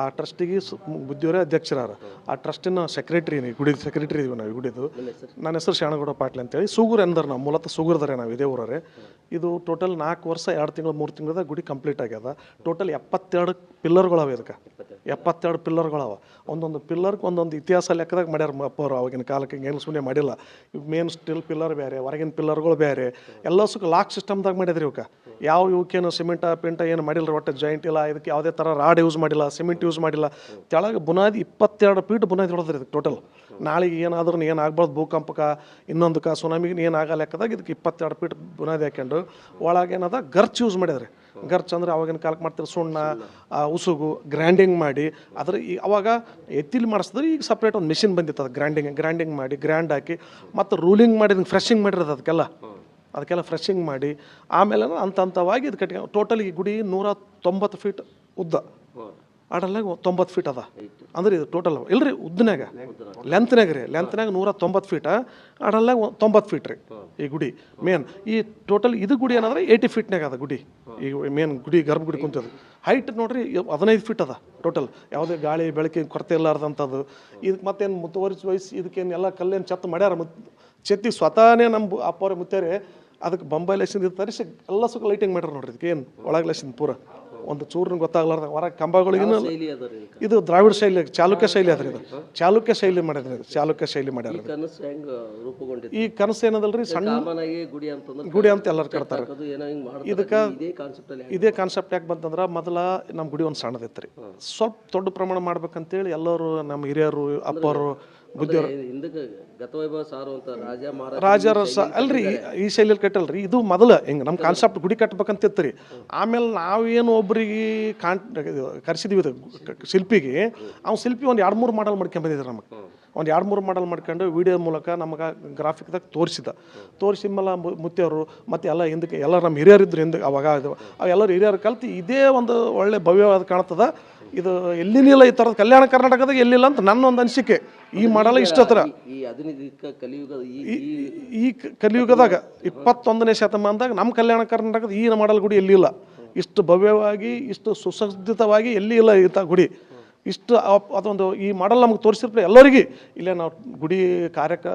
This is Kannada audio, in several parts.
ಆ ಟ್ರಸ್ಟಿಗೆ ಬುದ್ಧಿಯವರೇ ಅಧ್ಯಕ್ಷರಾರ. ಆ ಟ್ರಸ್ಟಿನ ಸೆಕ್ರೆಟ್ರಿ ಗುಡಿ ಸೆಕ್ರೆಟ್ರಿ ಇದೀವಿ ನಾವು ಗುಡಿದು. ನನ್ನ ಹೆಸರು ಶಾಣಗೌಡ ಪಾಟ್ಲೆ ಅಂತೇಳಿ. ಸೂಗೂರು ಎಂದ್ರೆ ನಾವು ಮೂಲತಃ ಸೂಗೂರ್ದಾರೆ, ನಾವು ಇದೇ ಊರೇ. ಇದು ಟೋಟಲ್ 4 ವರ್ಷ 2 ತಿಂಗಳು 3 ತಿಂಗಳದ ಗುಡಿ ಕಂಪ್ಲೀಟ್ ಆಗ್ಯದ. ಟೋಟಲ್ 72 ಪಿಲ್ಲರ್ಗಳವ. ಇದಕ್ಕೆ 72 ಪಿಲ್ಲರ್ಗಳವ. ಒಂದೊಂದು ಪಿಲ್ಲರ್ಗೆ ಒಂದೊಂದು ಇತಿಹಾಸ ಲೆಕ್ಕದಾಗ ಮಾಡ್ಯಾರ ಅಪ್ಪವರು. ಅವಾಗಿನ ಕಾಲಕ್ಕೆ ಏನು ಸುಮ್ಮನೆ ಮಾಡಿಲ್ಲ. ಇವು ಮೇನ್ ಸ್ಟಿಲ್ ಪಿಲ್ಲರ್ ಬೇರೆ, ಹೊರಗಿನ ಪಿಲ್ಲರ್ಗಳು ಬೇರೆ, ಎಲ್ಲ ಸುಖ ಲಾಕ್ ಸಿಸ್ಟಮ್ದಾಗ ಮಾಡಿದ್ರಿ. ಇವಕ್ಕೆ ಇವಕ್ಕೇನು ಸಿಮೆಂಟ ಪಿಂಟ ಏನು ಮಾಡಿಲ್ಲ, ಒಟ್ಟು ಜಾಯಿಂಟ್ ಇಲ್ಲ. ಇದಕ್ಕೆ ಯಾವುದೇ ಥರ ರಾಡ್ ಯೂಸ್ ಮಾಡಿಲ್ಲ, ಸಿಮೆಂಟ್ ಯೂಸ್ ಮಾಡಿಲ್ಲ. ತೆಳಗೆ ಬುನಾದಿ 22 ಫೀಟ್ ಬುನಾದಿ ಹೊಡೆದ್ರಿ ಇದಕ್ಕೆ ಟೋಟಲ್. ನಾಳೆಗೆ ಏನಾದ್ರೂ ಏನಾಗ್ಬಾರ್ದು, ಭೂಕಂಪಕ್ಕೆ ಇನ್ನೊಂದಕ್ಕೆ ಸುನಾಮಿಗೆ ಏನಾಗ ಲೆಕ್ಕದಾಗ ಇದಕ್ಕೆ 22 ಫೀಟ್ ಬುನಾದಿ ಹಾಕ್ಯಂಡು ಒಳಗೇನದ ಗರ್ಚ್ ಯೂಸ್ ಮಾಡಿದ್ರಿ. ಗರ್ಚ್ ಅಂದ್ರೆ ಅವಾಗಿನ ಕಾಲಕ್ಕೆ ಮಾಡ್ತಿರೋ ಸುಣ್ಣ, ಉಸುಗು ಗ್ರ್ಯಾಂಡಿಂಗ್ ಮಾಡಿ ಅದ್ರ ಅವಾಗ ಎತ್ತಿಲಿ ಮಾಡಿಸಿದ್ರೆ ಈಗ ಸಪ್ರೇಟ್ ಒಂದು ಮಿಷಿನ್ ಬಂದಿತ್ತು. ಅದು ಗ್ರ್ಯಾಂಡಿಂಗ್ ಮಾಡಿ ಗ್ರ್ಯಾಂಡ್ ಹಾಕಿ ಮತ್ತು ರೂಲಿಂಗ್ ಮಾಡಿ ಫ್ರೆಶಿಂಗ್ ಮಾಡಿರೋದು. ಅದಕ್ಕೆಲ್ಲ ಫ್ರೆಶಿಂಗ್ ಮಾಡಿ ಆಮೇಲೆ ಹಂತವಾಗಿ ಇದು ಕಟ್ಟಿ ಟೋಟಲ್ ಈ ಗುಡಿ 190 ಫೀಟ್ ಉದ್ದ, ಅಡಲ್ನಾಗ 90 ಫೀಟ್ ಅದ. ಅಂದ್ರೆ ಇದು ಟೋಟಲ್ ಇಲ್ರಿ ಉದ್ದನಾಗ ಲೆಂತ್ನಾಗ 190 ಫೀಟ, ಅಡಲ್ನಾಗ 90 ಫೀಟ್ ರೀ ಈ ಗುಡಿ ಮೇನ್. ಈ ಟೋಟಲ್ ಇದು ಗುಡಿ ಏನಂದ್ರೆ 80 ಫೀಟ್ನಾಗ ಅದ ಗುಡಿ. ಈಗ ಮೇನ್ ಗುಡಿ ಗರ್ಭಗುಡಿ ಕುಂತದ ಹೈಟ್ ನೋಡ್ರಿ 15 ಫೀಟ್ ಅದ ಟೋಟಲ್. ಯಾವುದೇ ಗಾಳಿ ಬೆಳಕಿನ ಕೊರತೆ ಇಲ್ಲಾರ್ದಂಥದ್ದು. ಇದಕ್ಕೆ ಮತ್ತೇನು ಮುತುವರ್ಜಿ ವಹಿಸಿ ಇದಕ್ಕೇನು ಎಲ್ಲ ಕಲ್ಲೇನು ಛತ್ತು ಮಾಡ್ಯಾರ. ಛತ್ತಿಗೆ ಸ್ವತಃನೇ ನಮ್ಮ ಅಪ್ಪವ್ರೆ ಮುತ್ತೇರೆ ಅದಕ್ಕೆ ಬೊಂಬೈ ಲೈಸಿಂದ ತರಿಸಿ ಎಲ್ಲ ಸುಖ ಲೈಟಿಂಗ್ ಮಾಡ್ಯಾರ ನೋಡ್ರಿ. ಇದಕ್ಕೆ ಏನು ಒಳಗೆ ಲೈಸಿಂದ ಪೂರ ಒಂದು ಚೂರ್ನ ಗೊತ್ತಾಗ್ಲಾರ್ದ ಹೊರಗೆ ಕಂಬಗಳಿಗಿನ. ಇದು ದ್ರಾವಿಡ ಶೈಲಿ, ಚಾಲುಕ್ಯ ಶೈಲಿ ಅದ್ರಿ. ಇದು ಚಾಲುಕ್ಯ ಶೈಲಿ ಮಾಡಿದ್ರಿ. ಇದು ಚಾಲುಕ್ಯ ಶೈಲಿ ಮಾಡ್ಯಾರ. ಈ ಕನಸು ಏನದಲ್ರಿ, ಸಣ್ಣ ಗುಡಿ ಅಂತ ಎಲ್ಲರೂ ಕಟ್ತಾರೆ. ಇದಕ್ಕೆ ಇದೇ ಕಾನ್ಸೆಪ್ಟ್ ಯಾಕೆ ಬಂತಂದ್ರೆ, ಮೊದಲ ನಮ್ಮ ಗುಡಿ ಒಂದು ಸಣ್ಣದಿತ್ತು ರೀ. ಸ್ವಲ್ಪ ದೊಡ್ಡ ಪ್ರಮಾಣ ಮಾಡ್ಬೇಕಂತೇಳಿ ಎಲ್ಲರೂ ನಮ್ಮ ಹಿರಿಯರು ಅಪ್ಪರು ಬುದ್ಧಿಯವರು ರಾಜರ ಅಲ್ರಿ ಈ ಶೈಲಿಯಲ್ಲಿ ಕಟ್ಟಲ್ರಿ. ಇದು ಮೊದಲು ಹಿಂಗೆ ನಮ್ಮ ಕಾನ್ಸೆಪ್ಟ್ ಗುಡಿ ಕಟ್ಬೇಕಂತಿತ್ತು ರೀ. ಆಮೇಲೆ ನಾವೇನು ಒಬ್ರಿಗೆ ಕರ್ಸಿದ್ವಿ ಇದು ಶಿಲ್ಪಿಗೆ. ಅವ್ನು ಶಿಲ್ಪಿ ಒಂದು 2-3 ಮಾಡಲ್ ಮಾಡ್ಕೊಂಡ್ಬಂದಿದ್ರು. ನಮಗೆ ಒಂದು 2-3 ಮಾಡಲ್ ಮಾಡ್ಕೊಂಡು ವಿಡಿಯೋ ಮೂಲಕ ನಮಗೆ ಗ್ರಾಫಿಕ್ದಾಗ ತೋರಿಸಿದ್ಮೇಲೆ ಮುತ್ತೆಯವರು ಮತ್ತು ಎಲ್ಲ ಹಿಂದಕ್ಕೆ ಎಲ್ಲ ನಮ್ಮ ಹಿರಿಯರಿದ್ರು ಹಿಂದೆ ಅವಾಗ. ಅವೆಲ್ಲರೂ ಹಿರಿಯರು ಕಲ್ತು ಇದೇ ಒಂದು ಒಳ್ಳೆ ಭವ್ಯವಾದ ಕಾಣ್ತದ. ಇದು ಎಲ್ಲಿನಿಲ್ಲ ಈ ಥರದ ಕಲ್ಯಾಣ ಕರ್ನಾಟಕದಾಗ ಎಲ್ಲಿಲ್ಲ ಅಂತ ನನ್ನ ಒಂದು ಅನಿಸಿಕೆ. ಈ ಮಾಡಲ್ಲ ಇಷ್ಟ ಹತ್ರ ಈ ಕಲಿಯುಗದಾಗ 21ನೇ ಶತಮಾನದಾಗ ನಮ್ಮ ಕಲ್ಯಾಣ ಕರ್ನಾಟಕದ ಈ ಮಾಡಲ್ ಗುಡಿ ಎಲ್ಲಿಲ್ಲ. ಇಷ್ಟು ಭವ್ಯವಾಗಿ, ಇಷ್ಟು ಸುಸಜ್ಜಿತವಾಗಿ ಎಲ್ಲಿ ಇಲ್ಲ ಇಂಥ ಗುಡಿ. ಇಷ್ಟು ಅದೊಂದು ಈ ಮಾಡಲ್ ನಮ್ಗೆ ತೋರಿಸಿರ್ತಾರೆ ಎಲ್ಲರಿಗೆ. ಇಲ್ಲೇ ನಾವು ಗುಡಿ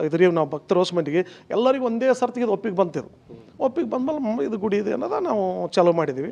ಇದ್ರಿ ನಾವು ಭಕ್ತರ ಮಂದಿಗೆ ಎಲ್ಲರಿಗೂ ಒಂದೇ ಸರ್ತಿಗೆ ಇದು ಒಪ್ಪಿಗೆ ಬಂತಿದ್ದು. ಒಪ್ಪಿಗೆ ಬಂದ್ಮೇಲೆ ಇದು ಗುಡಿ ಇದೆ ಅನ್ನೋದ ನಾವು ಚಾಲೂ ಮಾಡಿದ್ದೀವಿ.